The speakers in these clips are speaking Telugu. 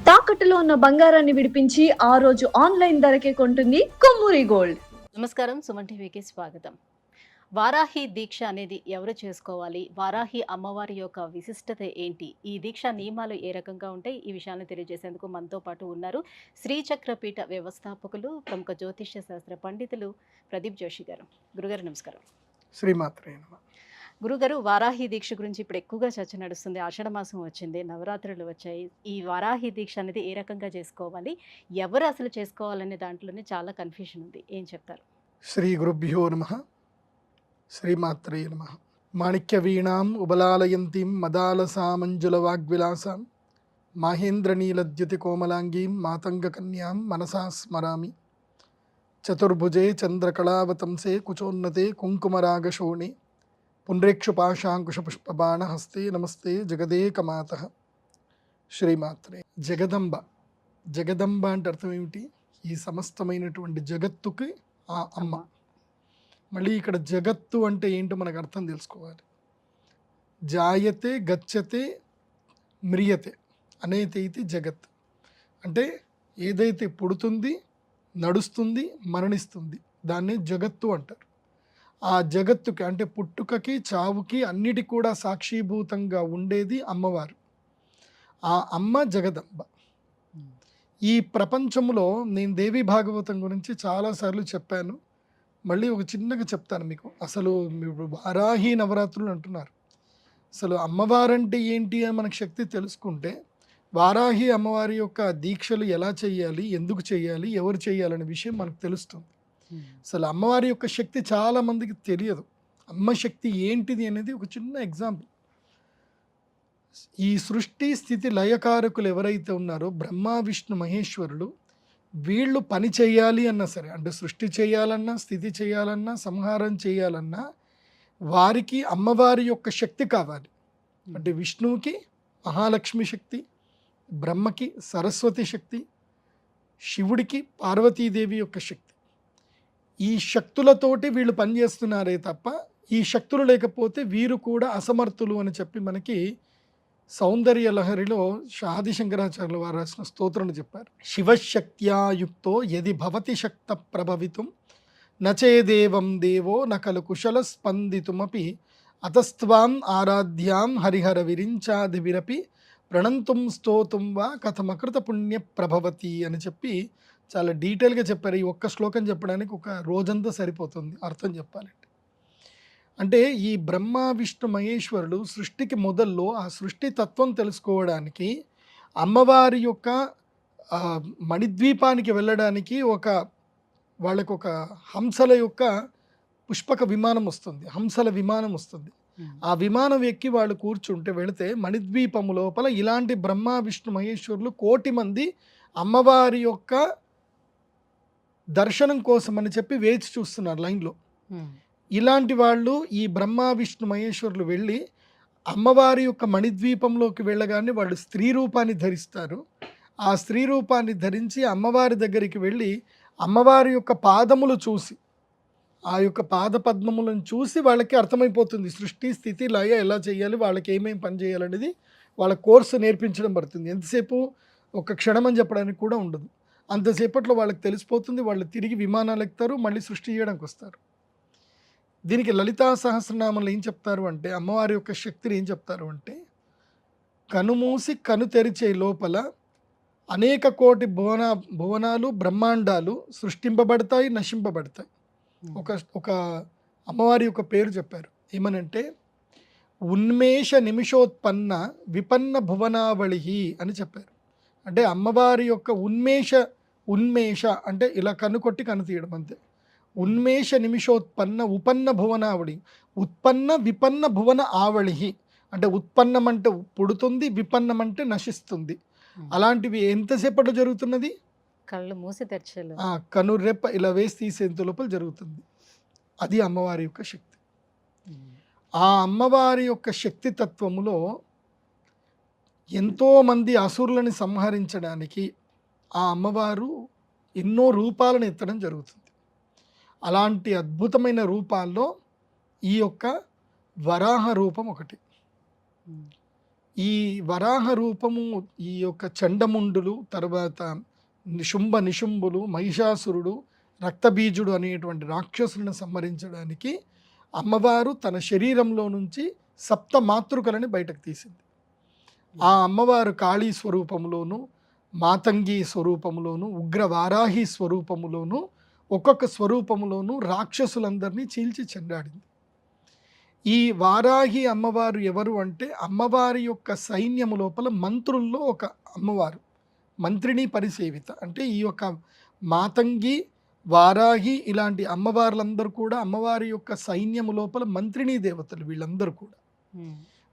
తాకట్టులో ఉన్న బంగారాన్ని విడిపించి ఆ రోజు ఆన్లైన్ ధరకే కొంటుంది కొమ్మూరి గోల్డ్. నమస్కారం, సుమన్ టీవీకి స్వాగతం. వారాహి దీక్ష అనేది ఎవరు చేసుకోవాలి? వారాహి అమ్మవారి యొక్క విశిష్టత ఏంటి? ఈ దీక్ష నియమాలు ఏ రకంగా ఉంటాయి? ఈ విషయాన్ని తెలియజేసేందుకు మనతో పాటు ఉన్నారు శ్రీచక్రపీఠ వ్యవస్థాపకులు, ప్రముఖ జ్యోతిష్య శాస్త్ర పండితులు ప్రదీప్ జోషి గారు. గురుగారు నమస్కారం. శ్రీమాత్రే నమః. గురుగారు, వారాహి దీక్ష గురించి ఇప్పుడు ఎక్కువగా చర్చ నడుస్తుంది. ఆషాఢ మాసం వచ్చింది, నవరాత్రులు వచ్చాయి. ఈ వారాహి దీక్ష అనేది ఏ రకంగా చేసుకోవాలి, ఎవరు అసలు చేసుకోవాలనే దాంట్లోనే చాలా కన్ఫ్యూషన్ ఉంది. ఏం చెప్తారు? శ్రీ గురుభ్యో నమః. శ్రీమాత్రే నమః. మాణిక్య వీణాం ఉబలాలయంతీం మదాలసామంజుల వాగ్విలాసాం మాహేంద్రనీలద్యుతి కోమలాంగీం మాతంగ కన్యాం మనసా స్మరామి. చతుర్భుజే చంద్రకళావతంసే కుచోన్నతే కుంకుమరాగశోణి పుండ్రేక్షుపాశాంకుశపుష్పబాణ హస్తే నమస్తే జగదేకమాతః. శ్రీమాత్రే. జగదంబ అంటే అర్థం ఏమిటి? ఈ సమస్తమైనటువంటి జగత్తుకి ఆ అమ్మ. మళ్ళీ ఇక్కడ జగత్తు అంటే ఏంటో మనకు అర్థం తెలుసుకోవాలి. జాయతే గచ్చతే మ్రియతే అనేది ఇది జగత్. అంటే ఏదైతే పుడుతుంది, నడుస్తుంది, మరణిస్తుంది దాన్ని జగత్తు అంటారు. ఆ జగత్తుకి అంటే పుట్టుకకి, చావుకి అన్నిటి కూడా సాక్షిభూతంగా ఉండేది అమ్మవారు. ఆ అమ్మ జగదంబ. ఈ ప్రపంచంలో నేను దేవి భాగవతం గురించి చాలాసార్లు చెప్పాను. మళ్ళీ ఒక చిన్నగా చెప్తాను మీకు. అసలు మీరు వారాహి నవరాత్రులు అంటున్నారు. అసలు అమ్మవారంటే ఏంటి అని మనకు శక్తి తెలుసుకుంటే వారాహి అమ్మవారి యొక్క దీక్షలు ఎలా చేయాలి, ఎందుకు చేయాలి, ఎవరు చేయాలనే విషయం మనకు తెలుస్తుంది. అసలు అమ్మవారి యొక్క శక్తి చాలామందికి తెలియదు. అమ్మ శక్తి ఏంటిది అనేది ఒక చిన్న ఎగ్జాంపుల్. ఈ సృష్టి స్థితి లయకారకులు ఎవరైతే ఉన్నారో బ్రహ్మ విష్ణు మహేశ్వరులు, వీళ్ళు పని చేయాలి అన్నా సరే, అంటే సృష్టి చేయాలన్నా, స్థితి చేయాలన్నా, సంహారం చేయాలన్నా వారికి అమ్మవారి యొక్క శక్తి కావాలి. అంటే విష్ణువుకి మహాలక్ష్మి శక్తి, బ్రహ్మకి సరస్వతి శక్తి, శివుడికి పార్వతీదేవి యొక్క శక్తి. ఈ శక్తులతోటి వీళ్ళు పనిచేస్తున్నారే తప్ప ఈ శక్తులు లేకపోతే వీరు కూడా అసమర్థులు అని చెప్పి మనకి సౌందర్య లహరిలో ఆది శంకరాచార్యుల వారు రాసిన స్తోత్రం చెప్పారు. శివశక్త్యాయుక్తో యది భవతి శక్త ప్రభవితం నచేదేవం దేవో నకలు కుశల స్పందితుమపి అతస్త్వాం ఆరాధ్యాం హరిహర విరించాదివిరపి ప్రణంతుం స్తోతుం వా కథమకృత పుణ్య ప్రభవతి అని చెప్పి చాలా డీటెయిల్గా చెప్పారు. ఈ ఒక్క శ్లోకం చెప్పడానికి ఒక రోజంతా సరిపోతుంది అర్థం చెప్పాలంటే. అంటే ఈ బ్రహ్మ విష్ణు మహేశ్వరుడు సృష్టికి మొదల్లో ఆ సృష్టి తత్వం తెలుసుకోవడానికి అమ్మవారి యొక్క మణిద్వీపానికి వెళ్ళడానికి వాళ్ళకు ఒక హంసల యొక్క పుష్పక విమానం వస్తుంది, హంసల విమానం వస్తుంది. ఆ విమానం ఎక్కి వాళ్ళు కూర్చుంటే వెళితే మణిద్వీపము లోపల ఇలాంటి బ్రహ్మ విష్ణు మహేశ్వరులు 1,000,000 మంది అమ్మవారి యొక్క దర్శనం కోసం అని చెప్పి వేచి చూస్తున్నారు లైన్లో. ఇలాంటి వాళ్ళు ఈ బ్రహ్మ విష్ణు మహేశ్వరులు వెళ్ళి అమ్మవారి యొక్క మణిద్వీపంలోకి వెళ్ళగానే వాళ్ళు స్త్రీ రూపాన్ని ధరిస్తారు. ఆ స్త్రీ రూపాన్ని ధరించి అమ్మవారి దగ్గరికి వెళ్ళి అమ్మవారి యొక్క పాదములు చూసి, ఆ యొక్క పాద పద్మములను చూసి వాళ్ళకి అర్థమైపోతుంది సృష్టి స్థితి లయ ఎలా చేయాలి, వాళ్ళకి ఏమేమి పని చేయాలనేది వాళ్ళ కోర్సు నేర్పించడం పడుతుంది. ఎంతసేపు ఒక క్షణం అని చెప్పడానికి కూడా ఉండదు. అంతసేపట్లో వాళ్ళకి తెలిసిపోతుంది. వాళ్ళు తిరిగి విమానాలు ఎక్కుతారు, మళ్ళీ సృష్టి చేయడానికి వస్తారు. దీనికి లలితా సహస్రనామంలో ఏం చెప్తారు అంటే, అమ్మవారి యొక్క శక్తిని ఏం చెప్తారు అంటే, కనుమూసి కను తెరిచే లోపల అనేక కోటి భువనాలు బ్రహ్మాండాలు సృష్టింపబడతాయి, నశింపబడతాయి. ఒక అమ్మవారి యొక్క పేరు చెప్పారు. ఏమనంటే ఉన్మేష నిమిషోత్పన్న విపన్న భువనావళి అని చెప్పారు. అంటే అమ్మవారి యొక్క ఉన్మేష అంటే ఇలా కన్ను కొట్టి కన్ను తీయడం అంతే. ఉన్మేష నిమిషోత్పన్న ఉపన్న భువనావళి, ఉత్పన్న విపన్న భువన ఆవళి. అంటే ఉత్పన్నం అంటే పుడుతుంది, విపన్నం అంటే నశిస్తుంది. అలాంటివి ఎంతసేపట్లో జరుగుతున్నది? కళ్ళు మూసి తెరచలు, కనురెప్ప ఇలా వేసి తీసేంత లోపల జరుగుతుంది. అది అమ్మవారి యొక్క శక్తి. ఆ అమ్మవారి యొక్క శక్తి తత్వములో ఎంతోమంది అసురులని సంహరించడానికి ఆ అమ్మవారు ఎన్నో రూపాలను ఎత్తడం జరుగుతుంది. అలాంటి అద్భుతమైన రూపాల్లో ఈ యొక్క వరాహ రూపం ఒకటి. ఈ వరాహ రూపము ఈ యొక్క చండముండులు, తర్వాత నిశుంభ నిశుంభులు, మహిషాసురుడు, రక్తబీజుడు అనేటువంటి రాక్షసులను సంహరించడానికి అమ్మవారు తన శరీరంలో నుంచి సప్త మాతృకలని బయటకు తీసింది. ఆ అమ్మవారు కాళీ స్వరూపంలోను, మాతంగి స్వరూపంలోను, ఉగ్రవారాహి స్వరూపములోను, ఒక్కొక్క స్వరూపములోను రాక్షసులందరినీ చీల్చి చెండాడింది. ఈ వారాహి అమ్మవారు ఎవరు అంటే అమ్మవారి యొక్క సైన్యము లోపల మంత్రుల్లో ఒక అమ్మవారు, మంత్రిని పరిసేవిత. అంటే ఈ యొక్క మాతంగి, వారాహి ఇలాంటి అమ్మవార్లందరూ కూడా అమ్మవారి యొక్క సైన్యము లోపల మంత్రిని దేవతలు. వీళ్ళందరూ కూడా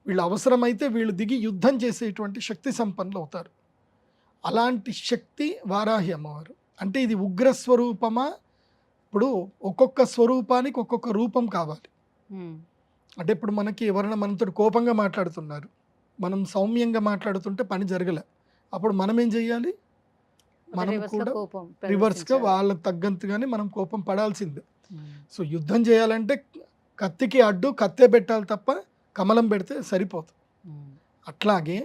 వీళ్ళు అవసరమైతే వీళ్ళు దిగి యుద్ధం చేసేటువంటి శక్తి సంపన్నులు అవుతారు. అలాంటి శక్తి వారాహి అమ్మవారు. అంటే ఇది ఉగ్రస్వరూపమా? ఇప్పుడు ఒక్కొక్క స్వరూపానికి ఒక్కొక్క రూపం కావాలి. అంటే ఇప్పుడు మనకి ఎవరైనా మనతో కోపంగా మాట్లాడుతున్నారు, మనం సౌమ్యంగా మాట్లాడుతుంటే పని జరగలే, అప్పుడు మనం ఏం చెయ్యాలి? మనం కూడా రివర్స్గా వాళ్ళకి తగ్గంతగానే మనం కోపం పడాల్సిందే. సో యుద్ధం చేయాలంటే కత్తికి అడ్డు కత్తే పెట్టాలి తప్ప కమలం పెడితే సరిపోతుంది. అట్లాగే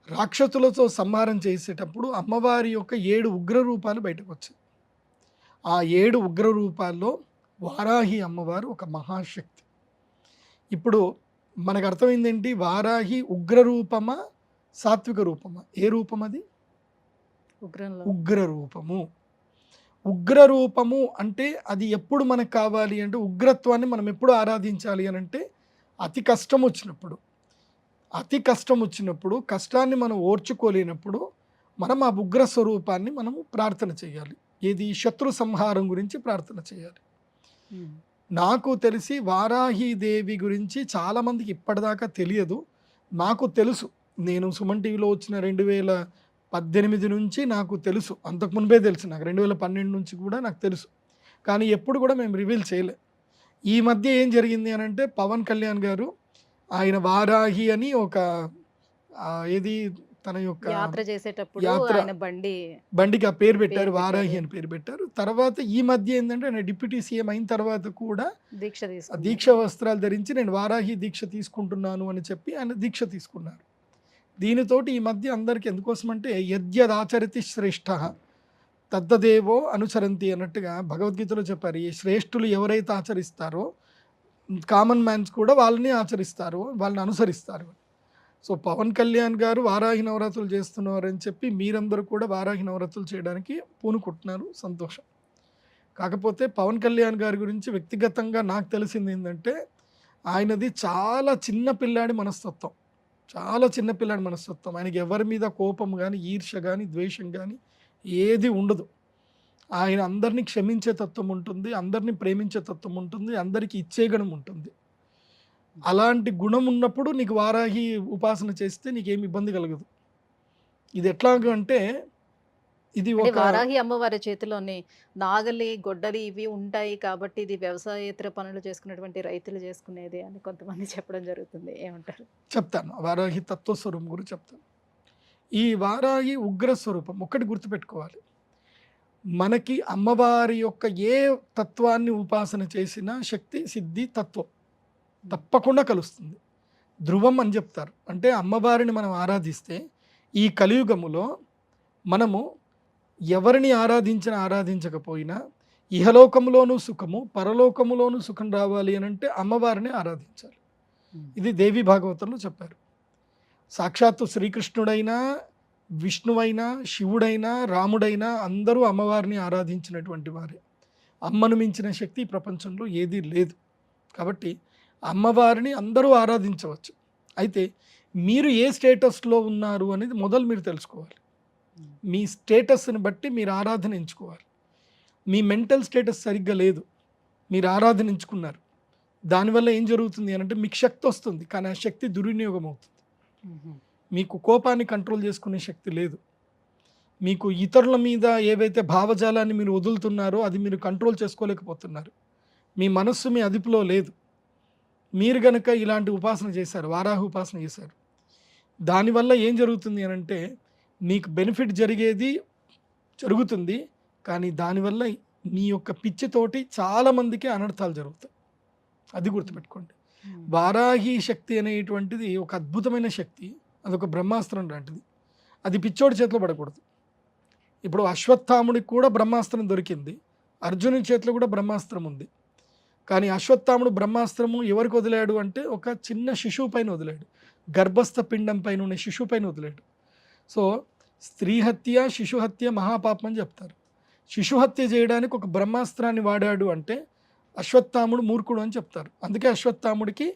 రాక్షసులతో సంహారం చేసేటప్పుడు అమ్మవారి యొక్క 7 ఉగ్ర రూపాలు బయటకు వచ్చాయి. ఆ 7 ఉగ్ర రూపాల్లో వారాహి అమ్మవారు ఒక మహాశక్తి. ఇప్పుడు మనకు అర్థమైందేంటి? వారాహి ఉగ్ర రూపమా సాత్విక రూపమా? ఏ రూపం అది? ఉగ్ర రూపము. ఉగ్ర రూపము అంటే అది ఎప్పుడు మనకు కావాలి అంటే, ఉగ్రత్వాన్ని మనం ఎప్పుడు ఆరాధించాలి అని అంటే అతి కష్టం వచ్చినప్పుడు. అతి కష్టం వచ్చినప్పుడు, కష్టాన్ని మనం ఓర్చుకోలేనప్పుడు మనం ఆ ఉగ్ర స్వరూపాన్ని మనము ప్రార్థన చేయాలి. ఏది? శత్రు సంహారం గురించి ప్రార్థన చేయాలి. నాకు తెలిసి వారాహీదేవి గురించి చాలామందికి ఇప్పటిదాకా తెలియదు. నాకు తెలుసు, నేను సుమన్ టీవీలో వచ్చిన 2018 నుంచి నాకు తెలుసు. అంతకు ముன்பే తెలుసు నాకు, 2012 నుంచి కూడా నాకు తెలుసు. కానీ ఎప్పుడు కూడా మేము రివీల్ చేయలే. ఈ మధ్య ఏం జరిగింది అని అంటే, పవన్ కళ్యాణ్ గారు ఆయన వారాహి అని ఒక ఏది తన యొక్క యాత్ర చేసేటప్పుడు ఆయన బండికి ఆ పేరు పెట్టారు, వారాహి అని పేరు పెట్టారు. తర్వాత ఈ మధ్య ఏంటంటే ఆయన డిప్యూటీ సీఎం అయిన తర్వాత కూడా దీక్ష వస్త్రాలు ధరించి నేను వారాహి దీక్ష తీసుకుంటున్నాను అని చెప్పి ఆయన దీక్ష తీసుకున్నారు. దీనితోటి ఈ మధ్య అందరికి ఎందుకోసమంటే యద్యదాచరతి శ్రేష్ఠ తద్దదేవో అనుసరంతి అన్నట్టుగా భగవద్గీతలో చెప్పారు. ఈ శ్రేష్ఠులు ఎవరైతే ఆచరిస్తారో కామన్ మ్యాన్స్ కూడా వాళ్ళని ఆచరిస్తారు, వాళ్ళని అనుసరిస్తారు. సో పవన్ కళ్యాణ్ గారు వారాహి నవరాత్రులు చేస్తున్నారని చెప్పి మీరందరూ కూడా వారాహి నవరాత్రులు చేయడానికి పూనుకుంటున్నారు, సంతోషం. కాకపోతే పవన్ కళ్యాణ్ గారి గురించి వ్యక్తిగతంగా నాకు తెలిసింది ఏంటంటే, ఆయనది చాలా చిన్న పిల్లాడి మనస్తత్వం, చాలా చిన్న పిల్లాడి మనస్తత్వం. ఆయనకి ఎవరి మీద కోపం కానీ, ఈర్ష్య కానీ, ద్వేషం కానీ ఏది ఉండదు. ఆయన అందరినీ క్షమించే తత్వం ఉంటుంది, అందరినీ ప్రేమించే తత్వం ఉంటుంది, అందరికీ ఇచ్చే గుణం ఉంటుంది. అలాంటి గుణం ఉన్నప్పుడు నీకు వారాహి ఉపాసన చేస్తే నీకేమి ఇబ్బంది కలగదు. ఇది ఎట్లాగంటే ఇది ఒక వారాహి అమ్మవారి చేతిలోని నాగలి, గొడ్డలి ఇవి ఉంటాయి కాబట్టి ఇది వ్యవసాయేతర పనులు చేసుకునేటువంటి రైతులు చేసుకునేది అని కొంతమంది చెప్పడం జరుగుతుంది. ఏమంటారు? చెప్తాను, వారాహి తత్వస్వరూపం గురించి చెప్తాను. ఈ వారాహి ఉగ్ర స్వరూపం ఒకటి గుర్తుపెట్టుకోవాలి. మనకి అమ్మవారి యొక్క ఏ తత్వాన్ని ఉపాసన చేసినా శక్తి, సిద్ధి, తత్వం తప్పకుండా కలుస్తుంది. ధ్రువం అని చెప్తారు. అంటే అమ్మవారిని మనం ఆరాధిస్తే ఈ కలియుగములో మనము ఎవరిని ఆరాధించకపోయినా ఇహలోకంలోనూ సుఖము, పరలోకములోనూ సుఖం రావాలి అని అంటే అమ్మవారిని ఆరాధించాలి. ఇది దేవి భాగవతంలో చెప్పారు. సాక్షాత్తు శ్రీకృష్ణుడైనా, విష్ణువైనా, శివుడైనా, రాముడైనా అందరూ అమ్మవారిని ఆరాధించినటువంటి వారే. అమ్మను మించిన శక్తి ప్రపంచంలో ఏదీ లేదు. కాబట్టి అమ్మవారిని అందరూ ఆరాధించవచ్చు. అయితే మీరు ఏ స్టేటస్లో ఉన్నారు అనేది మొదలు మీరు తెలుసుకోవాలి. మీ స్టేటస్ని బట్టి మీరు ఆరాధన ఎంచుకోవాలి. మీ మెంటల్ స్టేటస్ సరిగ్గా లేదు, మీరు ఆరాధన ఎంచుకున్నారు, దానివల్ల ఏం జరుగుతుంది అని అంటే మీకు శక్తి వస్తుంది, కానీ ఆ శక్తి దుర్వినియోగం అవుతుంది. మీకు కోపాన్ని కంట్రోల్ చేసుకునే శక్తి లేదు. మీకు ఇతరుల మీద ఏవైతే భావజాలాన్ని మీరు వదులుతున్నారో అది మీరు కంట్రోల్ చేసుకోలేకపోతున్నారు. మీ మనస్సు మీ అదుపులో లేదు. మీరు గనక ఇలాంటి ఉపాసన చేశారు, వారాహి ఉపాసన చేశారు, దానివల్ల ఏం జరుగుతుంది అని అంటే మీకు బెనిఫిట్ జరుగుతుంది, కానీ దానివల్ల మీ యొక్క పిచ్చితోటి చాలామందికి అనర్థాలు జరుగుతాయి. అది గుర్తుపెట్టుకోండి. వారాహి శక్తి అనేటువంటిది ఒక అద్భుతమైన శక్తి, అదొక బ్రహ్మాస్త్రం లాంటిది. అది పిచ్చోడి చేతిలో పడకూడదు. ఇప్పుడు అశ్వత్థాముడికి కూడా బ్రహ్మాస్త్రం దొరికింది, అర్జునుని చేతిలో కూడా బ్రహ్మాస్త్రం ఉంది. కానీ అశ్వత్థాముడు బ్రహ్మాస్త్రము ఎవరికి వదిలాడు అంటే ఒక చిన్న శిశువు పైన వదిలాడు, గర్భస్థ పిండం పైన ఉన్న శిశువు పైన వదిలాడు. సో స్త్రీ హత్య శిశు హత్య మహాపాపం అని చెప్తారు. శిశు హత్య చేయడానికి ఒక బ్రహ్మాస్త్రాన్ని వాడాడు అంటే అశ్వత్థాముడు మూర్ఖుడు అని చెప్తారు. అందుకే అశ్వత్థాముడికి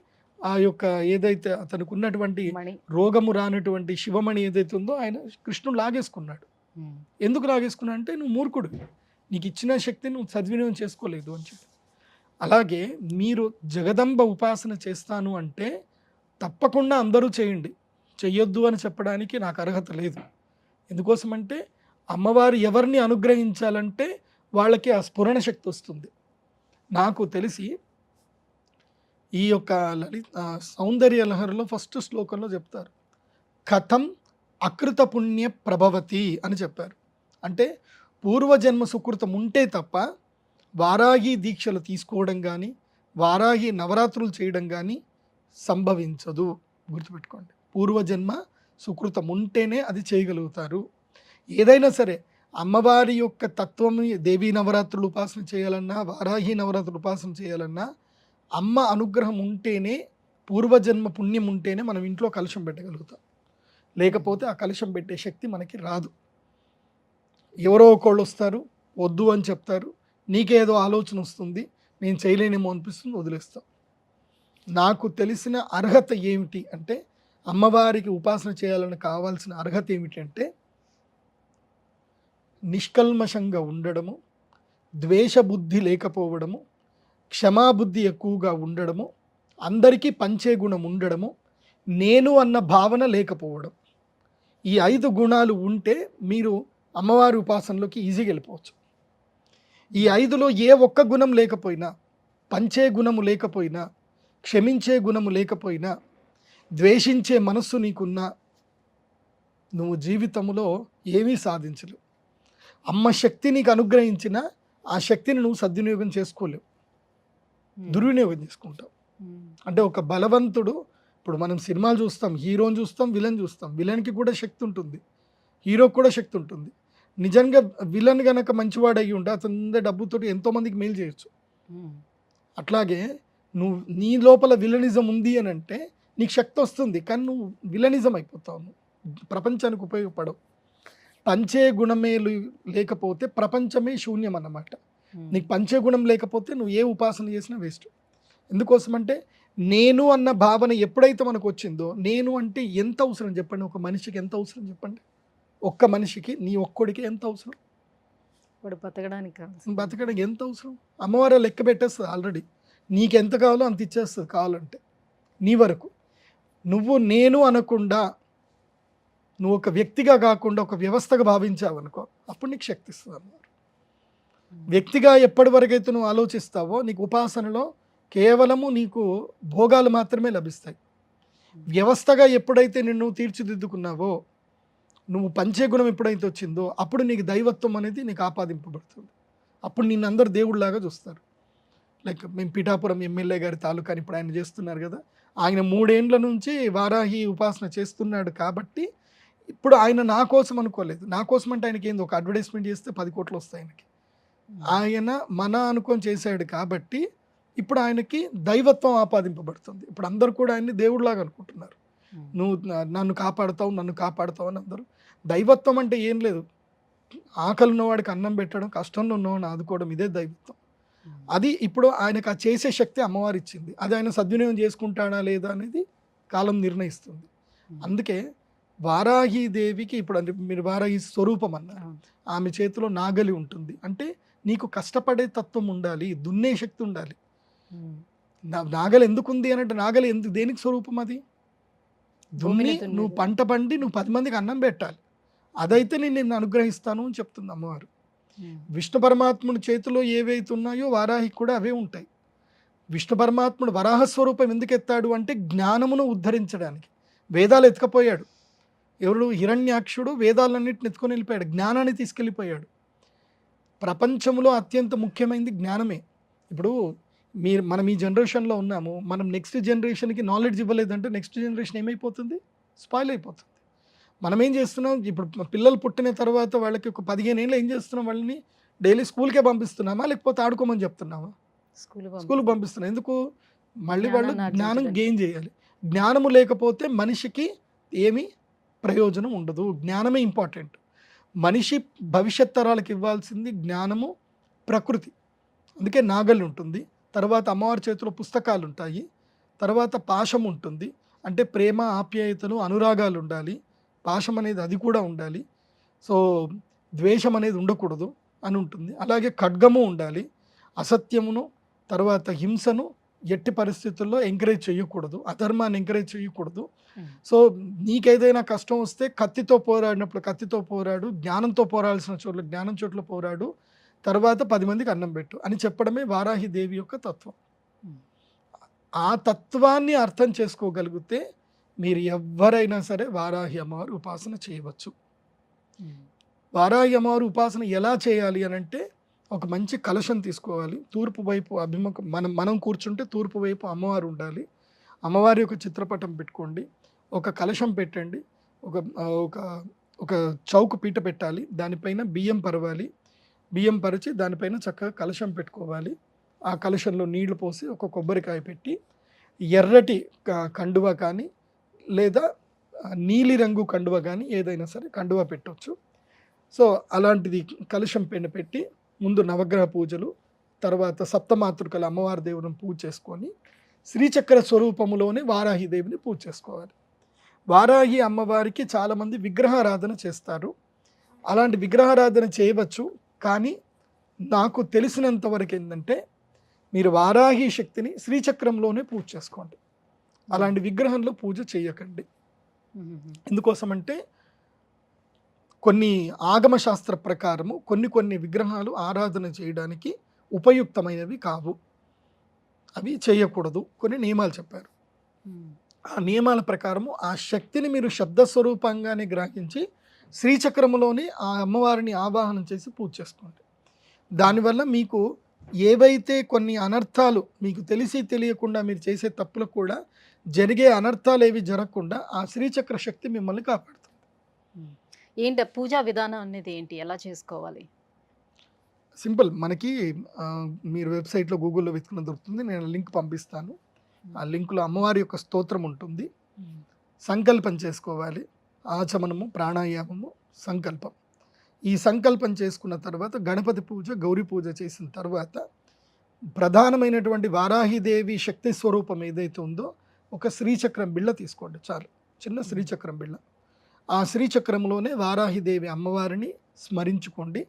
ఆ యొక్క ఏదైతే అతనికి ఉన్నటువంటి రోగము రానటువంటి శివమణి ఏదైతే ఉందో ఆయన కృష్ణుడు లాగేసుకున్నాడు. ఎందుకు లాగేసుకున్నా అంటే నువ్వు మూర్ఖుడు, నీకు ఇచ్చిన శక్తి నువ్వు సద్వినియోగం చేసుకోలేదు అని చెప్పి. అలాగే మీరు జగదంబ ఉపాసన చేస్తాను అంటే తప్పకుండా అందరూ చేయండి, చెయ్యొద్దు అని చెప్పడానికి నాకు అర్హత లేదు. ఎందుకోసమంటే అమ్మవారు ఎవరిని అనుగ్రహించాలంటే వాళ్ళకి ఆ స్ఫురణ శక్తి వస్తుంది. నాకు తెలిసి ఈ యొక్క సౌందర్య లహరిలో ఫస్ట్ శ్లోకంలో చెప్తారు, కథం అకృత పుణ్య ప్రభవతి అని చెప్పారు. అంటే పూర్వజన్మ సుకృతం ఉంటే తప్ప వారాహి దీక్షలు తీసుకోవడం కానీ వారాహి నవరాత్రులు చేయడం కానీ సంభవించదు. గుర్తుపెట్టుకోండి, పూర్వజన్మ సుకృతం ఉంటేనే అది చేయగలుగుతారు. ఏదైనా సరే అమ్మవారి యొక్క తత్వం, దేవీ నవరాత్రులు ఉపాసన చేయాలన్నా వారాహి నవరాత్రులు ఉపాసన చేయాలన్నా అమ్మ అనుగ్రహం ఉంటేనే, పూర్వజన్మ పుణ్యం ఉంటేనే మనం ఇంట్లో కలశం పెట్టగలుగుతాం. లేకపోతే ఆ కలశం పెట్టే శక్తి మనకి రాదు. ఎవరో ఒకళ్ళు వస్తారు, వద్దు అని చెప్తారు, నీకేదో ఆలోచన వస్తుంది, నేను చేయలేనేమో అనిపిస్తుంది, వదిలేస్తాం. నాకు తెలిసిన అర్హత ఏమిటి అంటే, అమ్మవారికి ఉపాసన చేయాలని కావాల్సిన అర్హత ఏమిటి అంటే నిష్కల్మషంగా ఉండడము, ద్వేషబుద్ధి లేకపోవడము, క్షమాబుద్ధి ఎక్కువగా ఉండడము, అందరికీ పంచే గుణం ఉండడము, నేను అన్న భావన లేకపోవడం. ఈ 5 గుణాలు ఉంటే మీరు అమ్మవారి ఉపాసనలోకి ఈజీగా వెళ్ళిపోవచ్చు. ఈ 5లో ఏ ఒక్క గుణం లేకపోయినా, పంచే గుణము లేకపోయినా, క్షమించే గుణము లేకపోయినా, ద్వేషించే మనస్సు నీకున్నా నువ్వు జీవితంలో ఏమీ సాధించలేవు. అమ్మ శక్తి నీకు అనుగ్రహించిన ఆ శక్తిని నువ్వు సద్వినియోగం చేసుకోలేవు, దుర్వినియోగం చేసుకుంటావు. అంటే ఒక బలవంతుడు, ఇప్పుడు మనం సినిమాలు చూస్తాం, హీరోని చూస్తాం, విలన్ చూస్తాం. విలన్కి కూడా శక్తి ఉంటుంది, హీరోకి కూడా శక్తి ఉంటుంది. నిజంగా విలన్ గనక మంచివాడు అయ్యి ఉంటే అతని డబ్బుతోటి ఎంతోమందికి మేలు చేయొచ్చు. అట్లాగే నువ్వు నీ లోపల విలనిజం ఉంది అని అంటే నీకు శక్తి వస్తుంది, కానీ నువ్వు విలనిజం అయిపోతావు, నువ్వు ప్రపంచానికి ఉపయోగపడవు. పంచే గుణమే లేకపోతే ప్రపంచమే శూన్యం అన్నమాట. నీకు పంచే గుణం లేకపోతే నువ్వు ఏ ఉపాసన చేసినా వేస్ట్. ఎందుకోసమంటే నేను అన్న భావన ఎప్పుడైతే మనకు వచ్చిందో, నేను అంటే ఎంత అవసరం చెప్పండి, ఒక మనిషికి ఎంత అవసరం చెప్పండి, ఒక్క మనిషికి నీ ఒక్కడికి ఎంత అవసరం, బతకడానికి ఎంత అవసరం. అమ్మవారు లెక్క పెట్టేస్తుంది ఆల్రెడీ, నీకు ఎంత కావాలో అంత ఇచ్చేస్తుంది కావాలంటే నీ వరకు. నువ్వు నేను అనకుండా, నువ్వు ఒక వ్యక్తిగా కాకుండా ఒక వ్యవస్థగా భావించావు అనుకో, అప్పుడు నీకు శక్తి ఇస్తుంది అమ్మవారు. వ్యక్తిగా ఎప్పటి వరకైతే నువ్వు ఆలోచిస్తావో నీకు ఉపాసనలో కేవలము నీకు భోగాలు మాత్రమే లభిస్తాయి. వ్యవస్థగా ఎప్పుడైతే నిన్ను తీర్చిదిద్దుకున్నావో, నువ్వు పంచేగుణం ఎప్పుడైతే వచ్చిందో అప్పుడు నీకు దైవత్వం అనేది నీకు ఆపాదింపబడుతుంది. అప్పుడు నిన్ను అందరు దేవుళ్ళలాగా చూస్తారు. లైక్ మేము పిఠాపురం ఎమ్మెల్యే గారి తాలూకాని ఇప్పుడు ఆయన చేస్తున్నారు కదా, ఆయన 3 ఏండ్ల నుంచి వారాహి ఉపాసన చేస్తున్నాడు కాబట్టి ఇప్పుడు ఆయన నా కోసం అనుకోలేదు. నా కోసం అంటే ఆయనకి ఏంది, ఒక అడ్వర్టైజ్మెంట్ చేస్తే 10 కోట్లు వస్తాయి ఆయనకి. ఆయన మన అనుకొని చేశాడు కాబట్టి ఇప్పుడు ఆయనకి దైవత్వం ఆపాదింపబడుతుంది. ఇప్పుడు అందరు కూడా ఆయన్ని దేవుడిలాగా అనుకుంటున్నారు. నువ్వు నన్ను కాపాడుతావు అని అందరూ. దైవత్వం అంటే ఏం లేదు, ఆకలి ఉన్నవాడికి అన్నం పెట్టడం, కష్టంలో ఉన్నవాడిని ఆదుకోవడం, ఇదే దైవత్వం. అది ఇప్పుడు ఆయనకు ఆ చేసే శక్తి అమ్మవారు ఇచ్చింది. అది ఆయన సద్వినియోగం చేసుకుంటాడా లేదా అనేది కాలం నిర్ణయిస్తుంది. అందుకే వారాహి దేవికి ఇప్పుడు అంటే మీరు వారాహి స్వరూపం అన్నారు, ఆమె చేతిలో నాగలి ఉంటుంది. అంటే నీకు కష్టపడే తత్వం ఉండాలి, దున్నే శక్తి ఉండాలి. నాగలి ఎందుకు ఉంది అని అంటే, నాగలి ఎందుకు, దేనికి స్వరూపం అది? దున్ని నువ్వు పంట పండి నువ్వు 10 మందికి అన్నం పెట్టాలి. అదైతే నేను నిన్ను అనుగ్రహిస్తాను అని చెప్తుంది అమ్మవారు. విష్ణు పరమాత్ముడి చేతిలో ఏవైతే ఉన్నాయో వారాహికి కూడా అవే ఉంటాయి. విష్ణు పరమాత్ముడు వరాహస్వరూపం ఎందుకు ఎత్తాడు అంటే జ్ఞానమును ఉద్ధరించడానికి. వేదాలు ఎత్తుకపోయాడు ఎవరు, హిరణ్యాక్షుడు వేదాలన్నింటిని ఎత్తుకొని వెళ్ళిపోయాడు, జ్ఞానాన్ని తీసుకెళ్ళిపోయాడు. ప్రపంచంలో అత్యంత ముఖ్యమైనది జ్ఞానమే. ఇప్పుడు మనం ఈ జనరేషన్లో ఉన్నాము. మనం నెక్స్ట్ జనరేషన్కి నాలెడ్జ్ ఇవ్వలేదంటే నెక్స్ట్ జనరేషన్ ఏమైపోతుంది? స్పాయిల్ అయిపోతుంది. మనం ఏం చేస్తున్నాం ఇప్పుడు పిల్లలు పుట్టిన తర్వాత వాళ్ళకి ఒక 15 ఏళ్ళు ఏం చేస్తున్నాం? వాళ్ళని డైలీ స్కూల్కే పంపిస్తున్నామా, లేకపోతే ఆడుకోమని చెప్తున్నామా? స్కూల్కి పంపిస్తున్నాం. ఎందుకు? మళ్ళీ వాళ్ళు జ్ఞానాన్ని జ్ఞానం ఆర్జించడానికి. గెయిన్ చేయాలి. జ్ఞానము లేకపోతే మనిషికి ఏమీ ప్రయోజనం ఉండదు. జ్ఞానమే ఇంపార్టెంట్. మనిషి భవిష్యత్ తరాలకు ఇవ్వాల్సింది జ్ఞానము, ప్రకృతి. అందుకే నాగలి ఉంటుంది, తర్వాత అమ్మవారి చేతిలో పుస్తకాలు ఉంటాయి, తర్వాత పాశం ఉంటుంది. అంటే ప్రేమ, ఆప్యాయతలు, అనురాగాలు ఉండాలి. పాశం అనేది అది కూడా ఉండాలి. సో ద్వేషం అనేది ఉండకూడదు అని ఉంటుంది. అలాగే ఖడ్గము ఉండాలి. అసత్యమును, తర్వాత హింసను ఎట్టి పరిస్థితుల్లో ఎంకరేజ్ చేయకూడదు. అధర్మాన్ని ఎంకరేజ్ చేయకూడదు. సో నీకేదైనా కష్టం వస్తే కత్తితో పోరాడినప్పుడు కత్తితో పోరాడు, జ్ఞానంతో పోరాడాల్సిన చోట్ల జ్ఞానం చోట్ల పోరాడు, తర్వాత 10 మందికి అన్నం పెట్టు అని చెప్పడమే వారాహి దేవి యొక్క తత్వం. ఆ తత్వాన్ని అర్థం చేసుకోగలిగితే మీరు ఎవరైనా సరే వారాహి అమ్మవారి ఉపాసన చేయవచ్చు. వారాహి అమ్మవారి ఉపాసన ఎలా చేయాలి అని అంటే, ఒక మంచి కలశం తీసుకోవాలి. తూర్పు వైపు అభిముఖం, మనం కూర్చుంటే తూర్పు వైపు అమ్మవారు ఉండాలి. అమ్మవారి యొక్క చిత్రపటం పెట్టుకోండి. ఒక కలశం పెట్టండి. ఒక ఒక ఒక చౌకు పీట పెట్టాలి. దానిపైన బియ్యం పరవాలి. బియ్యం పరిచి దానిపైన చక్కగా కలశం పెట్టుకోవాలి. ఆ కలశంలో నీళ్లు పోసి ఒక కొబ్బరికాయ పెట్టి, ఎర్రటి కండువ కానీ లేదా నీలి రంగు కండువ కానీ ఏదైనా సరే కండువ పెట్టవచ్చు. సో అలాంటిది కలశం పైన పెట్టి ముందు నవగ్రహ పూజలు, తర్వాత సప్తమాతృకల అమ్మవారి దేవుని పూజ చేసుకొని శ్రీచక్ర స్వరూపములోనే వారాహి దేవిని పూజ చేసుకోవాలి. వారాహి అమ్మవారికి చాలామంది విగ్రహారాధన చేస్తారు. అలాంటి విగ్రహారాధన చేయవచ్చు, కానీ నాకు తెలిసినంత వరకు ఏంటంటే మీరు వారాహి శక్తిని శ్రీచక్రంలోనే పూజ చేసుకోండి. అలాంటి విగ్రహంలో పూజ చేయకండి. ఎందుకోసమంటే కొన్ని ఆగమ శాస్త్ర ప్రకారము కొన్ని విగ్రహాలు ఆరాధన చేయడానికి ఉపయుక్తమైనవి కావు. అవి చేయకూడదు. కొన్ని నియమాలు చెప్పారు. ఆ నియమాల ప్రకారము ఆ శక్తిని మీరు శబ్దస్వరూపంగానే గ్రహించి శ్రీచక్రములోనే ఆ అమ్మవారిని ఆవాహనం చేసి పూజ చేసుకోండి. దానివల్ల మీకు ఏవైతే కొన్ని అనర్థాలు మీకు తెలిసి తెలియకుండా మీరు చేసే తప్పులకు కూడా జరిగే అనర్థాలు ఏవి జరగకుండా ఆ శ్రీచక్ర శక్తి మిమ్మల్ని కాపాడుతుంది. ఏంటి పూజా విధానం అనేది ఏంటి, ఎలా చేసుకోవాలి? సింపుల్. మనకి మీరు వెబ్సైట్లో గూగుల్లో వెతుకున్న దొరుకుతుంది. నేను లింక్ పంపిస్తాను. ఆ లింకులో అమ్మవారి యొక్క స్తోత్రం ఉంటుంది. సంకల్పం చేసుకోవాలి. ఆచమనము, ప్రాణాయామము, సంకల్పం. ఈ సంకల్పం చేసుకున్న తర్వాత గణపతి పూజ, గౌరీ పూజ చేసిన తర్వాత ప్రధానమైనటువంటి వారాహిదేవి శక్తి స్వరూపం ఏదైతే ఉందో ఒక శ్రీచక్రం బిళ్ళ తీసుకోండి చాలు. చిన్న శ్రీచక్రం బిళ్ళ. ఆ శ్రీచక్రంలోనే వారాహిదేవి అమ్మవారిని స్మరించుకోండి.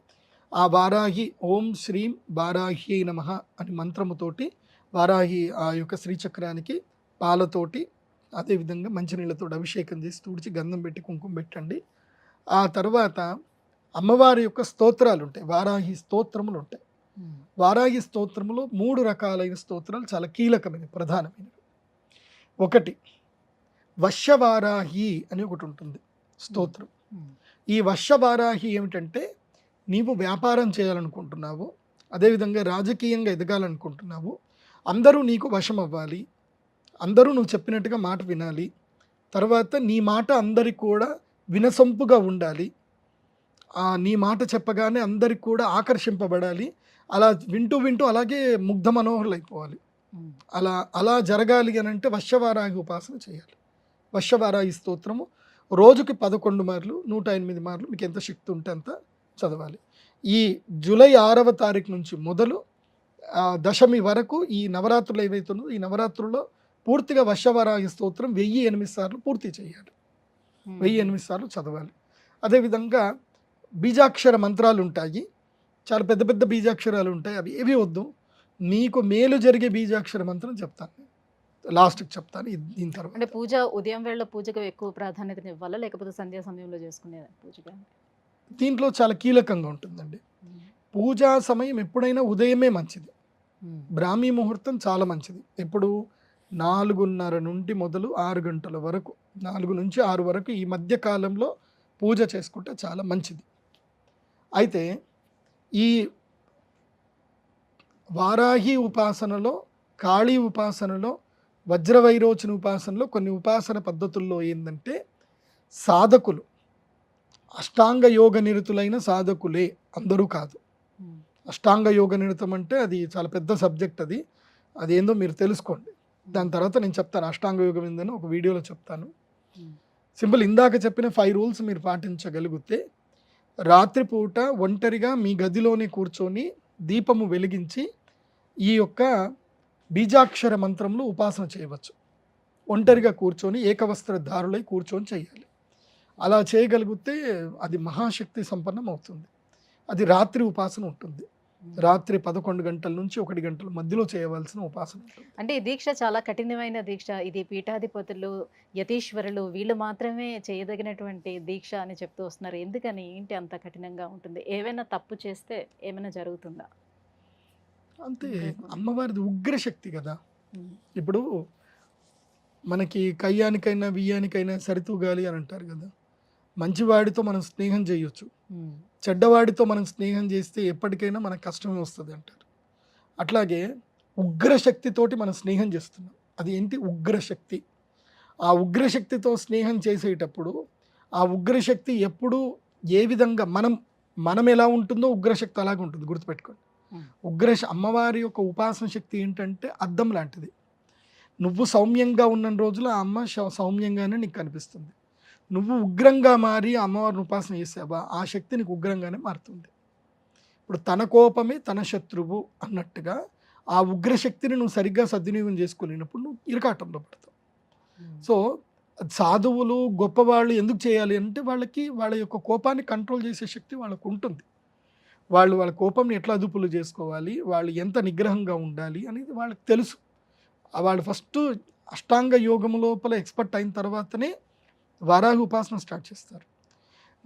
ఆ వారాహి ఓం శ్రీం వారాహి నమః అని మంత్రముతోటి వారాహి ఆ యొక్క శ్రీచక్రానికి పాలతోటి అదేవిధంగా మంచినీళ్ళతో అభిషేకం చేసి తుడిచి గంధం పెట్టి కుంకుమ పెట్టండి. ఆ తర్వాత అమ్మవారి యొక్క స్తోత్రాలు ఉంటాయి, వారాహి స్తోత్రములు ఉంటాయి. వారాహి స్తోత్రములో 3 రకాలైన స్తోత్రాలు చాలా కీలకమైనవి, ప్రధానమైనవి. ఒకటి వశ్యవారాహి అని ఒకటి ఉంటుంది స్తోత్రం. ఈ వశ్యవారాహి ఏమిటంటే, నీవు వ్యాపారం చేయాలనుకుంటున్నావు, అదేవిధంగా రాజకీయంగా ఎదగాలనుకుంటున్నావు, అందరూ నీకు వశం అవ్వాలి, అందరూ నువ్వు చెప్పినట్టుగా మాట వినాలి, తర్వాత నీ మాట అందరికి కూడా వినసొంపుగా ఉండాలి, నీ మాట చెప్పగానే అందరికి కూడా ఆకర్షింపబడాలి, అలా వింటూ వింటూ అలాగే ముగ్ధ మనోహరులు అయిపోవాలి. అలా జరగాలి అని అంటే వశ్యవారాహి ఉపాసన చేయాలి. వశ్యవారాహి స్తోత్రము రోజుకి 11 మార్లు 108 మార్లు మీకు ఎంత శక్తి ఉంటే అంత చదవాలి. ఈ జూలై 6వ తారీఖు నుంచి మొదలు దశమి వరకు ఈ నవరాత్రులు ఏవైతే ఉన్నదో ఈ నవరాత్రుల్లో పూర్తిగా వశ్యవారాహి స్తోత్రం 1008 సార్లు పూర్తి చేయాలి. 1008 సార్లు చదవాలి. అదేవిధంగా బీజాక్షర మంత్రాలు ఉంటాయి, చాలా పెద్ద పెద్ద బీజాక్షరాలు ఉంటాయి, అవి ఏవి వద్దు. నీకు మేలు జరిగే బీజాక్షర మంత్రం చెప్తాను, లాస్ట్కి చెప్తాను దీని తర్వాత. అంటే పూజ ఉదయం వేళ పూజకు ఎక్కువ ప్రాధాన్యత ఇవ్వాలా, లేకపోతే సంధ్యా సమయంలో చేసుకునే పూజగా? దీంట్లో చాలా కీలకంగా ఉంటుందండి. పూజా సమయం ఎప్పుడైనా ఉదయమే మంచిది. బ్రాహ్మీ ముహూర్తం చాలా మంచిది. ఎప్పుడు 4:30 నుండి మొదలు 6 గంటల వరకు, 4 నుంచి 6 వరకు ఈ మధ్య కాలంలో పూజ చేసుకుంటే చాలా మంచిది. అయితే ఈ వారాహి ఉపాసనలో కాళీ ఉపాసనలో, వజ్రవైరోచన ఉపాసనలో కొన్ని ఉపాసన పద్ధతుల్లో ఏంటంటే సాధకులు అష్టాంగ యోగ నిరతులైన సాధకులే, అందరూ కాదు. అష్టాంగ యోగ నిరతం అంటే అది చాలా పెద్ద సబ్జెక్ట్, అది ఏందో మీరు తెలుసుకోండి. దాని తర్వాత నేను చెప్తాను అష్టాంగ యోగం ఏందని ఒక వీడియోలో చెప్తాను. సింపుల్, ఇందాక చెప్పిన 5 రూల్స్ మీరు పాటించగలిగితే రాత్రిపూట ఒంటరిగా మీ గదిలోనే కూర్చొని దీపము వెలిగించి ఈ యొక్క బీజాక్షర మంత్రంలో ఉపాసన చేయవచ్చు. ఒంటరిగా కూర్చొని ఏకవస్త్రధారులై కూర్చొని చేయాలి. అలా చేయగలిగితే అది మహాశక్తి సంపన్నం అవుతుంది. అది రాత్రి ఉపాసన ఉంటుంది. రాత్రి 11 గంటల నుంచి 1 గంటల మధ్యలో చేయవలసిన ఉపాసన ఉంటుంది. అంటే ఈ దీక్ష చాలా కఠినమైన దీక్ష. ఇది పీఠాధిపతులు, యతీశ్వరులు వీళ్ళు మాత్రమే చేయదగినటువంటి దీక్ష అని చెప్తూ వస్తున్నారు. ఎందుకని, ఏంటి అంత కఠినంగా ఉంటుంది? ఏవైనా తప్పు చేస్తే ఏమైనా జరుగుతుందా? అంతే, అమ్మవారిది ఉగ్రశక్తి కదా. ఇప్పుడు మనకి కయ్యానికైనా బియ్యానికైనా సరితూగాలి అని అంటారు కదా. మంచివాడితో మనం స్నేహం చేయొచ్చు, చెడ్డవాడితో మనం స్నేహం చేస్తే ఎప్పటికైనా మనకు కష్టమే వస్తుంది అంటారు. అట్లాగే ఉగ్రశక్తితోటి మనం స్నేహం చేస్తున్నాం. అది ఏంటి? ఉగ్రశక్తి. ఆ ఉగ్రశక్తితో స్నేహం చేసేటప్పుడు ఆ ఉగ్రశక్తి ఎప్పుడు ఏ విధంగా మనం ఎలా ఉంటుందో ఉగ్రశక్తి అలాగే ఉంటుంది, గుర్తుపెట్టుకోండి. అమ్మవారి యొక్క ఉపాసన శక్తి ఏంటంటే అద్దం లాంటిది. నువ్వు సౌమ్యంగా ఉన్న రోజులు ఆ అమ్మ సౌమ్యంగానే నీకు కనిపిస్తుంది. నువ్వు ఉగ్రంగా మారి అమ్మవారిని ఉపాసన చేసావా, ఆ శక్తి నీకు ఉగ్రంగానే మారుతుంది. ఇప్పుడు తన కోపమే తన శత్రువు అన్నట్టుగా ఆ ఉగ్రశక్తిని నువ్వు సరిగ్గా సద్వినియోగం చేసుకోలేనప్పుడు నువ్వు ఇరకాటంలో పడతావు. సో సాధువులు గొప్పవాళ్ళు ఎందుకు చేయాలి అంటే వాళ్ళ యొక్క కోపాన్ని కంట్రోల్ చేసే శక్తి వాళ్ళకు ఉంటుంది. వాళ్ళ కోపంని ఎట్లా అదుపులు చేసుకోవాలి, వాళ్ళు ఎంత నిగ్రహంగా ఉండాలి అనేది వాళ్ళకి తెలుసు. వాళ్ళు ఫస్ట్ అష్టాంగ యోగం లోపల ఎక్స్పర్ట్ అయిన తర్వాతనే వారాహి ఉపాసన స్టార్ట్ చేస్తారు.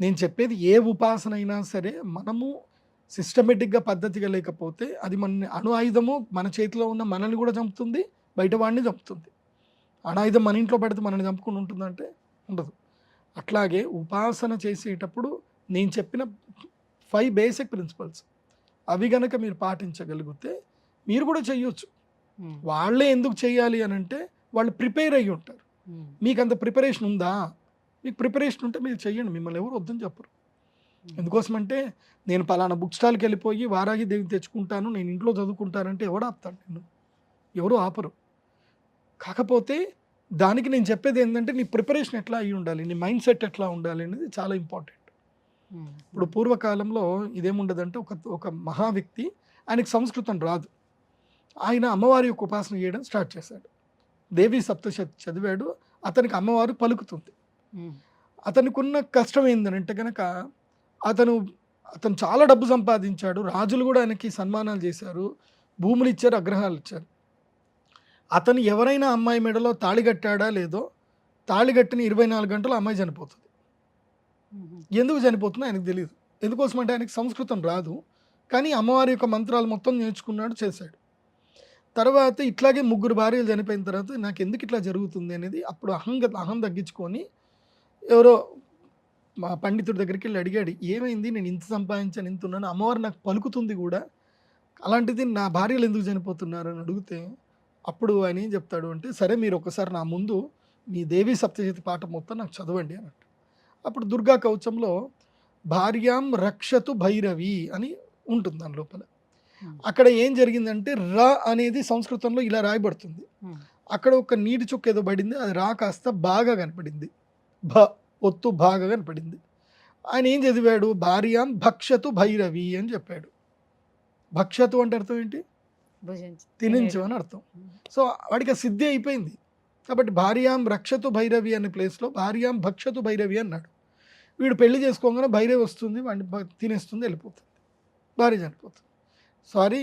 నేను చెప్పేది ఏ ఉపాసన అయినా సరే మనము సిస్టమేటిక్గా పద్ధతిగా లేకపోతే అది మన అణు ఆయుధము మన చేతిలో ఉన్న మనల్ని కూడా చంపుతుంది, బయట వాడిని చంపుతుంది. అణాయుధం మన ఇంట్లో పెడితే మనల్ని చంపుకుని ఉంటుందంటే ఉండదు. అట్లాగే ఉపాసన చేసేటప్పుడు నేను చెప్పిన 5 బేసిక్ ప్రిన్సిపల్స్ అవి గనక మీరు పాటించగలిగితే మీరు కూడా చెయ్యొచ్చు. వాళ్ళే ఎందుకు చేయాలి అని అంటే వాళ్ళు ప్రిపేర్ అయ్యి ఉంటారు. మీకు అంత ప్రిపరేషన్ ఉందా? మీకు ప్రిపరేషన్ ఉంటే మీరు చెయ్యండి, మిమ్మల్ని ఎవరు వద్దని చెప్పరు. ఎందుకోసమంటే నేను పలానా బుక్ స్టాల్కి వెళ్ళిపోయి వారాహి దేవి తెచ్చుకుంటాను, నేను ఇంట్లో చదువుకుంటానంటే ఎవడు ఆపుతాడు? ఎవరు ఆపరు. కాకపోతే దానికి నేను చెప్పేది ఏంటంటే నీ ప్రిపరేషన్ ఎట్లా అయ్యి ఉండాలి, నీ మైండ్ సెట్ ఎట్లా ఉండాలి అనేది చాలా ఇంపార్టెంట్. ఇప్పుడు పూర్వకాలంలో ఇదేముండదంటే ఒక మహా వ్యక్తి, ఆయనకి సంస్కృతం రాదు, ఆయన అమ్మవారి యొక్క ఉపాసన చేయడం స్టార్ట్ చేశాడు. దేవి సప్తశతి చదివాడు, అతనికి అమ్మవారు పలుకుతుంది. అతనికి ఉన్న కష్టం ఏంటంటే కనుక అతను చాలా డబ్బు సంపాదించాడు, రాజులు కూడా ఆయనకి సన్మానాలు చేశారు, భూములు ఇచ్చారు, అగ్రహాలు ఇచ్చారు. అతను ఎవరైనా అమ్మాయి మెడలో తాళి కట్టాడా లేదో, తాళి కట్టిన 24 గంటలు అమ్మాయి చనిపోతుంది. ఎందుకు చనిపోతుందో ఆయనకు తెలియదు. ఎందుకోసం అంటే ఆయనకి సంస్కృతం రాదు, కానీ అమ్మవారి యొక్క మంత్రాలు మొత్తం నేర్చుకున్నాడు, చేశాడు. తర్వాత ఇట్లాగే 3 భార్యలు చనిపోయిన తర్వాత నాకు ఎందుకు ఇట్లా జరుగుతుంది అనేది అప్పుడు అహం తగ్గించుకొని ఎవరో మా పండితుడి దగ్గరికి వెళ్ళి అడిగాడు, ఏమైంది, నేను ఇంత సంపాదించాను, ఇంత ఉన్నాను, అమ్మవారు నాకు పలుకుతుంది కూడా, అలాంటిది నా భార్యలు ఎందుకు చనిపోతున్నారు అని అడిగితే అప్పుడు ఆయన ఏం చెప్తాడు అంటే, సరే మీరు ఒకసారి నా ముందు మీ దేవి సప్తశతి పాఠం మొత్తం నాకు చదవండి అన్నట్టు. అప్పుడు దుర్గా కవచంలో భార్యాం రక్షతు భైరవి అని ఉంటుంది దాని లోపల. అక్కడ ఏం జరిగిందంటే రా అనేది సంస్కృతంలో ఇలా రాయబడుతుంది, అక్కడ ఒక నీటి చుక్క ఏదో పడింది, అది రా కాస్త బాగా కనపడింది, ఒత్తు బాగా కనపడింది. ఆయన ఏం చదివాడు, భార్యాం భక్షతు భైరవి అని చెప్పాడు. భక్షతు అంటే అర్థం ఏంటి? తినించు అని అర్థం. సో వాడికి ఆ సిద్ధి అయిపోయింది. కాబట్టి భార్యాం రక్షతు భైరవి అనే ప్లేస్లో భార్యాం భక్షతు భైరవి అన్నాడు. వీడు పెళ్లి చేసుకోగానే భైరవి వస్తుంది, వాడిని తినేస్తుంది, వెళ్ళిపోతుంది, భార్య చనిపోతుంది. సారీ,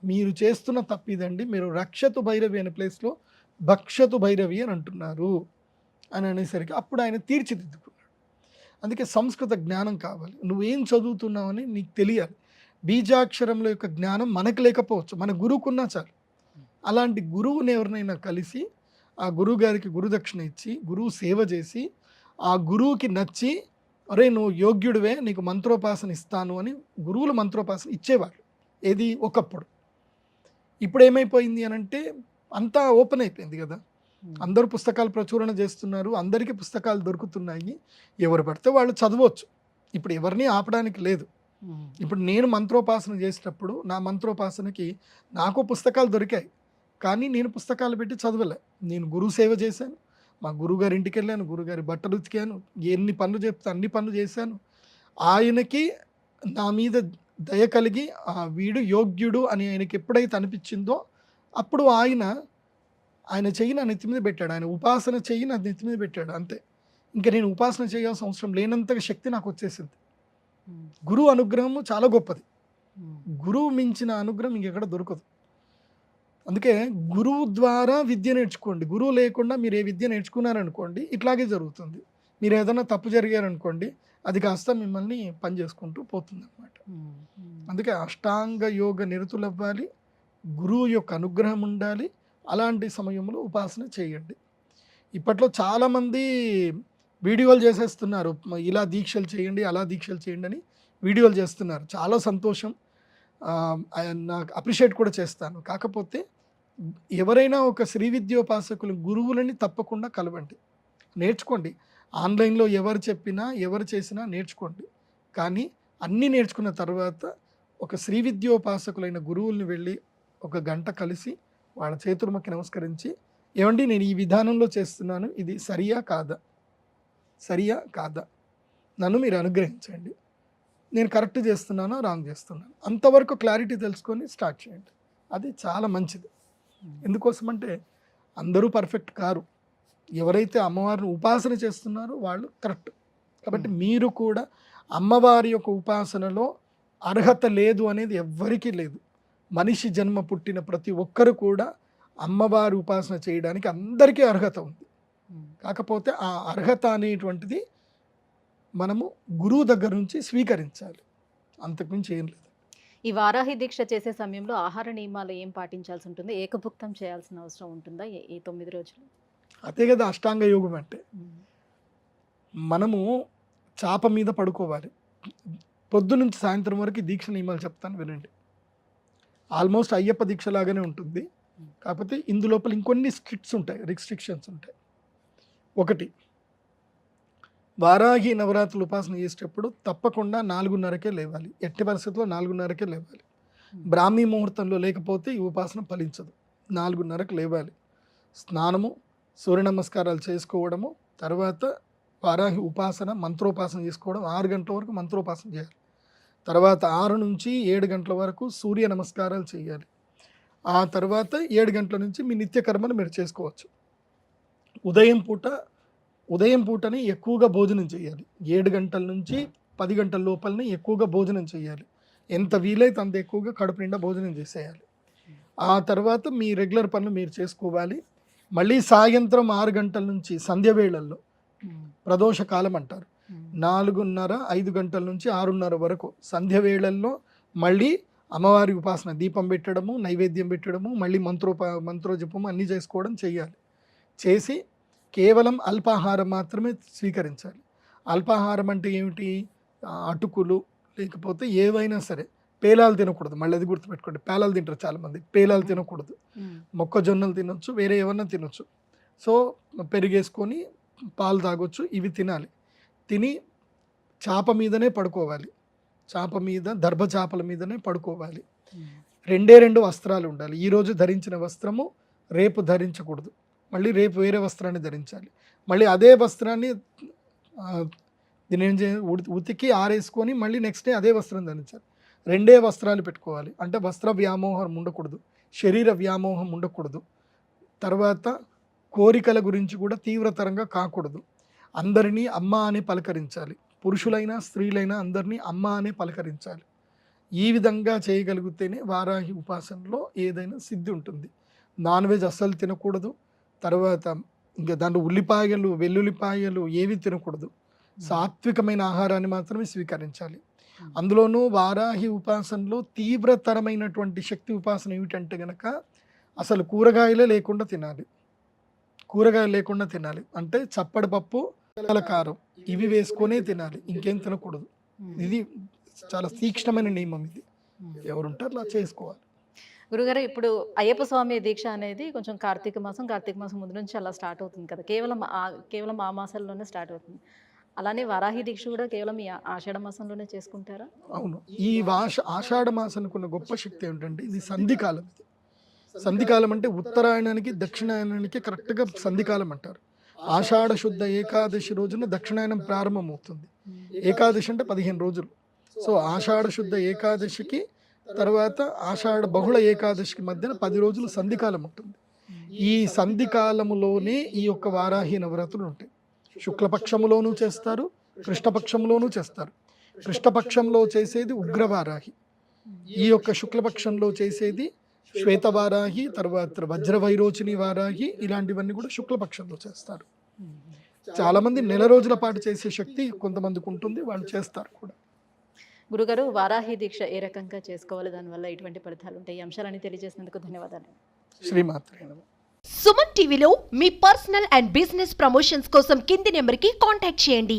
మీరు చేస్తున్న తప్పిదండి, మీరు రక్షతు భైరవి అనే ప్లేస్లో భక్షతు భైరవి అని అంటున్నారు అని అనేసరికి అప్పుడు ఆయన తీర్చిదిద్దుకున్నాడు. అందుకే సంస్కృత జ్ఞానం కావాలి. నువ్వేం చదువుతున్నావని నీకు తెలియాలి. బీజాక్షరంలో యొక్క జ్ఞానం మనకు లేకపోవచ్చు, మన గురువుకున్నా చాలు. అలాంటి గురువుని ఎవరినైనా కలిసి ఆ గురువు గారికి గురుదక్షిణ ఇచ్చి గురువు సేవ చేసి ఆ గురువుకి నచ్చి, అరే నువ్వు యోగ్యుడివే, నీకు మంత్రోపాసన ఇస్తాను అని గురువులు మంత్రోపాసన ఇచ్చేవాళ్ళు. ఏది ఒకప్పుడు. ఇప్పుడు ఏమైపోయింది అని అంటే అంతా ఓపెన్ అయిపోయింది కదా, అందరూ పుస్తకాలు ప్రచురణ చేస్తున్నారు, అందరికీ పుస్తకాలు దొరుకుతున్నాయి, ఎవరు పడితే వాళ్ళు చదవచ్చు. ఇప్పుడు ఎవరిని ఆపడానికి లేదు. ఇప్పుడు నేను మంత్రోపాసన చేసేటప్పుడు నా మంత్రోపాసనకి నాకు పుస్తకాలు దొరికాయి, కానీ నేను పుస్తకాలు పెట్టి చదవలే. నేను గురువు సేవ చేశాను, మా గురువుగారి ఇంటికి వెళ్ళాను, గురుగారి బట్టలు ఉతికాను, ఎన్ని పనులు చెప్తే అన్ని పనులు చేశాను. ఆయనకి నా మీద దయ కలిగి వీడు యోగ్యుడు అని ఆయనకి ఎప్పుడైతే అనిపించిందో అప్పుడు ఆయన చెయ్యి నా నెత్తి మీద పెట్టాడు, ఆయన ఉపాసన చెయ్యి నా నెత్తి మీద పెట్టాడు, అంతే. ఇంకా నేను ఉపాసన చేయాల్సిన అవసరం లేనంతగా శక్తి నాకు వచ్చేసింది. గురువు అనుగ్రహము చాలా గొప్పది. గురువు మించిన అనుగ్రహం ఇంకెక్కడ దొరకదు. అందుకే గురువు ద్వారా విద్య నేర్చుకోండి. గురువు లేకుండా మీరు ఏ విద్య నేర్చుకున్నారనుకోండి ఇట్లాగే జరుగుతుంది. మీరు ఏదైనా తప్పు జరిగారనుకోండి అది కాస్త మిమ్మల్ని పని చేసుకుంటూ పోతుంది అనమాట. అందుకే అష్టాంగ యోగ నిరతులు అవ్వాలి, గురువు యొక్క అనుగ్రహం ఉండాలి. అలాంటి సమయంలో ఉపాసన చేయండి. ఇప్పట్లో చాలామంది వీడియోలు చేసేస్తున్నారు, ఇలా దీక్షలు చేయండి అలా దీక్షలు చేయండి అని వీడియోలు చేస్తున్నారు. చాలా సంతోషం, నాకు అప్రిషియేట్ కూడా చేస్తాను. కాకపోతే ఎవరైనా ఒక శ్రీ విద్యోపాసకులు గురువులని తప్పకుండా కలవండి, నేర్చుకోండి. ఆన్లైన్లో ఎవరు చెప్పినా ఎవరు చేసినా నేర్చుకోండి. కానీ అన్నీ నేర్చుకున్న తర్వాత ఒక శ్రీ విద్యోపాసకులైన గురువుల్ని వెళ్ళి ఒక గంట కలిసి వాళ్ళ చేతుల మొక్కి నమస్కరించి, ఏమండి నేను ఈ విధానంలో చేస్తున్నాను, ఇది సరియా కాదా, నన్ను మీరు అనుగ్రహించండి, నేను కరెక్ట్ చేస్తున్నానో రాంగ్ చేస్తున్నాను, అంతవరకు క్లారిటీ తెలుసుకొని స్టార్ట్ చేయండి. అది చాలా మంచిది. ఎందుకోసమంటే అందరూ పర్ఫెక్ట్ కారు, ఎవరైతే అమ్మవారిని ఉపాసన చేస్తున్నారో వాళ్ళు కరెక్ట్. కాబట్టి మీరు కూడా అమ్మవారి యొక్క ఉపాసనలో అర్హత లేదు అనేది ఎవ్వరికీ లేదు. మనిషి జన్మ పుట్టిన ప్రతి ఒక్కరు కూడా అమ్మవారి ఉపాసన చేయడానికి అందరికీ అర్హత ఉంది. కాకపోతే ఆ అర్హత అనేటువంటిది మనము గురువు దగ్గర నుంచి స్వీకరించాలి, అంతకుమించి ఏం లేదు. ఈ వారాహి దీక్ష చేసే సమయంలో ఆహార నియమాలు ఏం పాటించాల్సి ఉంటుంది? ఏకభుక్తం చేయాల్సిన అవసరం ఉంటుందా ఈ 9 రోజులు? అదే కదా అష్టాంగ యోగం అంటే. మనము చాప మీద పడుకోవాలి. పొద్దు నుంచి సాయంత్రం వరకు దీక్ష నియమాలు చెప్తాను వినండి. ఆల్మోస్ట్ అయ్యప్ప దీక్ష లాగానే ఉంటుంది, కాకపోతే ఇందులోపల ఇంకొన్ని రిస్ట్రిక్షన్స్ ఉంటాయి. ఒకటి, వారాహి నవరాత్రులు ఉపాసన చేసేటప్పుడు తప్పకుండా 4:30కే లేవాలి. ఎట్టి పరిస్థితుల్లో 4:30కే లేవాలి. బ్రాహ్మీ ముహూర్తంలో లేకపోతే ఈ ఉపాసన ఫలించదు. 4:30కు లేవాలి. స్నానము, సూర్య నమస్కారాలు చేసుకోవడము, తర్వాత వారాహి ఉపాసన మంత్రోపాసన చేసుకోవడం, 6 గంటల వరకు మంత్రోపాసన చేయాలి. తర్వాత 6 నుంచి 7 గంటల వరకు సూర్య నమస్కారాలు చేయాలి. ఆ తర్వాత 7 గంటల నుంచి మీ నిత్యకర్మను మీరు చేసుకోవచ్చు. ఉదయం పూటని ఎక్కువగా భోజనం చేయాలి. 7 గంటల నుంచి 10 గంటల లోపలనే ఎక్కువగా భోజనం చేయాలి. ఎంత వీలైతే అంత ఎక్కువగా కడుపు నిండా భోజనం చేసేయాలి. ఆ తర్వాత మీ రెగ్యులర్ పనులు మీరు చేసుకోవాలి. మళ్ళీ సాయంత్రం 6 గంటల నుంచి సంధ్య వేళల్లో ప్రదోష కాలం అంటారు, 4:30, 5 గంటల నుంచి 6:30 వరకు సంధ్య వేళల్లో మళ్ళీ అమ్మవారి ఉపాసన, దీపం పెట్టడము, నైవేద్యం పెట్టడము, మళ్ళీ మంత్రోజపము అన్నీ చేసుకోవడం చేయాలి. చేసి కేవలం అల్పాహారం మాత్రమే స్వీకరించాలి. అల్పాహారం అంటే ఏమిటి? అటుకులు లేకపోతే ఏవైనా సరే, పేలాలు తినకూడదు. మళ్ళీ అది గుర్తుపెట్టుకోండి, పేలాలు తింటారు చాలామంది, పేలాలు తినకూడదు. మొక్కజొన్నలు తినొచ్చు, వేరే ఏమన్నా తినొచ్చు. సో పెరిగేసుకొని పాలు తాగొచ్చు, ఇవి తినాలి. తిని చాప మీదనే పడుకోవాలి, చాప మీద దర్భ చాపల మీదనే పడుకోవాలి. 2 వస్త్రాలు ఉండాలి. ఈరోజు ధరించిన వస్త్రము రేపు ధరించకూడదు, మళ్ళీ రేపు వేరే వస్త్రాన్ని ధరించాలి. మళ్ళీ అదే వస్త్రాన్ని దీని ఏం చేయాలి, ఉతికి ఆరేసుకొని మళ్ళీ నెక్స్ట్ డే అదే వస్త్రం ధరించాలి. 2 వస్త్రాలు పెట్టుకోవాలి. అంటే వస్త్ర వ్యామోహం ఉండకూడదు, శరీర వ్యామోహం ఉండకూడదు. తర్వాత కోరికల గురించి కూడా తీవ్రతరంగా కాకూడదు. అందరినీ అమ్మ అని పలకరించాలి. పురుషులైనా స్త్రీలైనా అందరినీ అమ్మ అనే పలకరించాలి. ఈ విధంగా చేయగలిగితేనే వారాహి ఉపాసనలో ఏదైనా సిద్ధి ఉంటుంది. నాన్ వెజ్ అస్సలు తినకూడదు. తర్వాత ఇంకా దాంట్లో ఉల్లిపాయలు, వెల్లుల్లిపాయలు ఏవి తినకూడదు. సాత్వికమైన ఆహారాన్ని మాత్రమే స్వీకరించాలి. అందులోనూ వారాహి ఉపాసనలో తీవ్రతరమైనటువంటి శక్తి ఉపాసన ఏమిటంటే గనక అసలు కూరగాయలే లేకుండా తినాలి. కూరగాయలు లేకుండా తినాలి అంటే చప్పడి పప్పు, కారం ఇవి వేసుకొనే తినాలి, ఇంకేం తినకూడదు. ఇది చాలా తీక్ష్ణమైన నియమం. ఇది ఎవరుంటారు అలా చేసుకోవాలి. గురుగారు ఇప్పుడు అయ్యప్ప స్వామి దీక్ష అనేది కొంచెం కార్తీక మాసం ముందు నుంచి అలా స్టార్ట్ అవుతుంది కదా! కేవలం ఆ మాసాల్లోనే స్టార్ట్ అవుతుంది. అలానే వరాహి దీక్ష కూడా కేవలం ఈ ఆషాఢ మాసంలోనే చేసుకుంటారా? అవును. ఈ ఆషాఢ మాసానికి ఉన్న గొప్ప శక్తి ఏమిటంటే ఇది సంధికాలం. ఇది సంధికాలం అంటే ఉత్తరాయణానికి దక్షిణాయనానికి కరెక్ట్గా సంధికాలం అంటారు. ఆషాఢ శుద్ధ ఏకాదశి రోజున దక్షిణాయనం ప్రారంభమవుతుంది. ఏకాదశి అంటే 15 రోజులు. సో ఆషాఢ శుద్ధ ఏకాదశికి తర్వాత ఆషాఢ బహుళ ఏకాదశికి మధ్యన 10 రోజులు సంధికాలం ఉంటుంది. ఈ సంధికాలములోనే ఈ యొక్క వారాహి నవరాత్రులు ఉంటాయి. శుక్లపక్షములోనూ చేస్తారు, కృష్ణపక్షంలోనూ చేస్తారు. కృష్ణపక్షంలో చేసేది ఉగ్రవారాహి, ఈ యొక్క శుక్లపక్షంలో చేసేది శ్వేతవారాహి, తర్వాత వజ్రవైరోచిని వారాహి, ఇలాంటివన్నీ కూడా శుక్లపక్షంలో చేస్తారు. చాలామంది నెల రోజుల పాటు చేసే శక్తి కొంతమందికి ఉంటుంది, వాళ్ళు చేస్తారు కూడా. గురుగారు వారాహి దీక్ష ఏ రకంగా చేసుకోవాలి, దానివల్ల ఎటువంటి ఫలితాలు ఉంటాయి, ఈ అంశాలని తెలియజేసినందుకు ధన్యవాదాలు. శ్రీమాత్రే నమః. సుమన్ టీవీలో మీ పర్సనల్ అండ్ బిజినెస్ ప్రమోషన్స్ కోసం కింది నెంబర్కి కాంటాక్ట్ చేయండి.